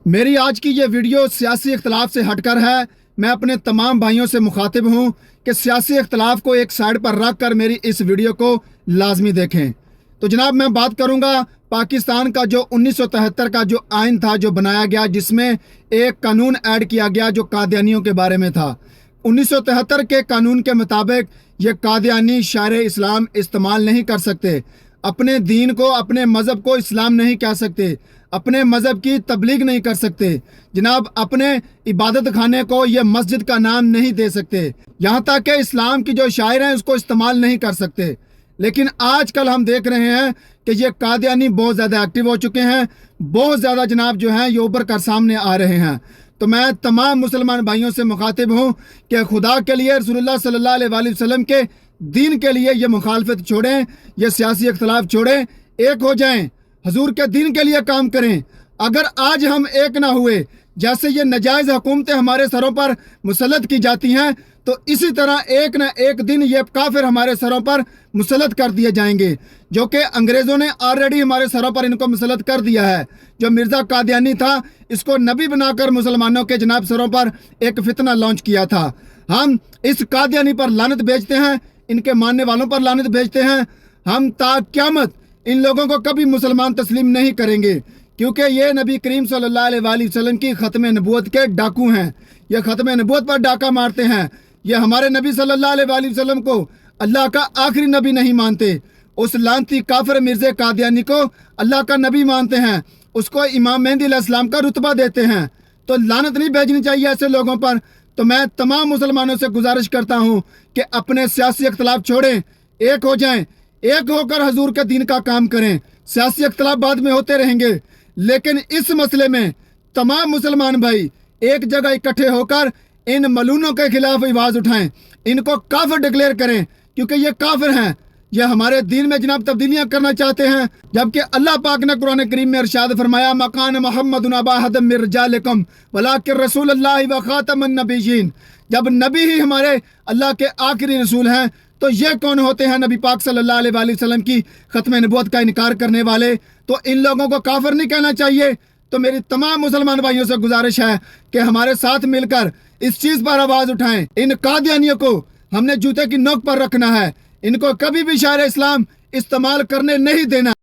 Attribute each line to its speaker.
Speaker 1: मेरी आज की ये वीडियो सियासी इख्तलाफ से हटकर है। मैं अपने तमाम भाइयों से मुखातिब हूँ कि सियासी इख्तलाफ को एक साइड पर रख कर मेरी इस वीडियो को लाजमी देखें। तो जनाब, मैं बात करूँगा पाकिस्तान का जो 1973 का जो आइन था जो बनाया गया, जिसमें एक कानून ऐड किया गया जो कादियानियों के बारे में था। 1973 के कानून के मुताबिक ये कादियानी शायर इस्लाम इस्तेमाल नहीं कर सकते, अपने दीन को, अपने मज़हब को इस्लाम नहीं कह सकते, अपने मज़हब की तबलीग नहीं कर सकते, जनाब अपने इबादत खाने को ये मस्जिद का नाम नहीं दे सकते, यहाँ तक कि इस्लाम की जो शायर हैं उसको इस्तेमाल नहीं कर सकते। लेकिन आजकल हम देख रहे हैं कि ये कादियानी बहुत ज़्यादा एक्टिव हो चुके हैं, बहुत ज़्यादा जनाब जो हैं ये उभर कर सामने आ रहे हैं। तो मैं तमाम मुसलमान भाइयों से मुखातिब हूँ कि खुदा के लिए, रसूलुल्लाह सल्लल्लाहु अलैहि वसल्लम के दीन के लिए ये मुखालफत छोड़ें, ये सियासी इख्तलाफ छोड़ें, एक हो जाएं, हजूर के दीन के लिए काम करें। अगर आज हम एक ना हुए, जैसे ये नाजायज़ हुकूमतें हमारे सरों पर मुसल्लत की जाती हैं, तो इसी तरह एक ना एक दिन ये काफिर हमारे सरों पर मुसल्लत कर दिए जाएंगे, जो कि अंग्रेज़ों ने ऑलरेडी हमारे सरों पर इनको मुसल्लत कर दिया है। जो मिर्ज़ा कादियानी था, इसको नबी बनाकर मुसलमानों के जनाब सरों पर एक फितना लॉन्च किया था। हम इस कादियानी पर लानत भेजते हैं, इनके मानने वालों पर लानत भेजते हैं। हम ता क़यामत इन लोगों को कभी मुसलमान तस्लीम नहीं करेंगे, क्योंकि ये नबी करीम सल्लल्लाहु अलैहि वसल्लम की ख़त्म नबूवत के डाकू हैं। ये ख़त्म नबूवत पर डाका मारते हैं। ये हमारे नबी सल्लल्लाहु अलैहि वसल्लम को अल्लाह का आखिरी नबी नहीं मानते। उस लानती काफिर मिर्ज़ा कादियानी को अल्लाह का नबी मानते हैं, उसको इमाम मेहदी अलैहिस्सलाम का रुतबा देते हैं। तो लानत नहीं भेजनी चाहिए ऐसे लोगों पर। तो मैं तमाम मुसलमानों से गुजारिश करता हूँ कि अपने सियासी इख्तलाफ छोड़ें, एक हो जाएं, एक होकर हजूर के दीन का काम करें। सियासी इख्तलाफ बाद में होते रहेंगे, लेकिन इस मसले में तमाम मुसलमान भाई एक जगह इकट्ठे होकर इन मलूनों के खिलाफ आवाज़ उठाएं, इनको काफिर डिक्लेयर करें, क्योंकि ये काफिर हैं। ये हमारे दीन में जनाब तब्दीलियां करना चाहते हैं, जबकि अल्लाह पाक ने कुरान करीम में इरशाद फरमाया, मकान मोहम्मद अबा अहद मिन रिजालिकुम वलाकिन रसूलुल्लाह व खातमुन नबिय्यीन। जब नबी ही हमारे अल्लाह के आखिरी रसूल हैं, तो ये कौन होते हैं नबी पाक सल्लल्लाहु अलैहि वसल्लम की ख़त्म नबूवत का इनकार करने वाले? तो इन लोगों को काफिर नहीं कहना चाहिए। तो मेरी तमाम मुसलमान भाइयों से गुजारिश है कि हमारे साथ मिलकर इस चीज़ पर आवाज़ उठाएं। इन कादियानियों को हमने जूते की नोक पर रखना है, इनको कभी भी शायर इस्लाम इस्तेमाल करने नहीं देना।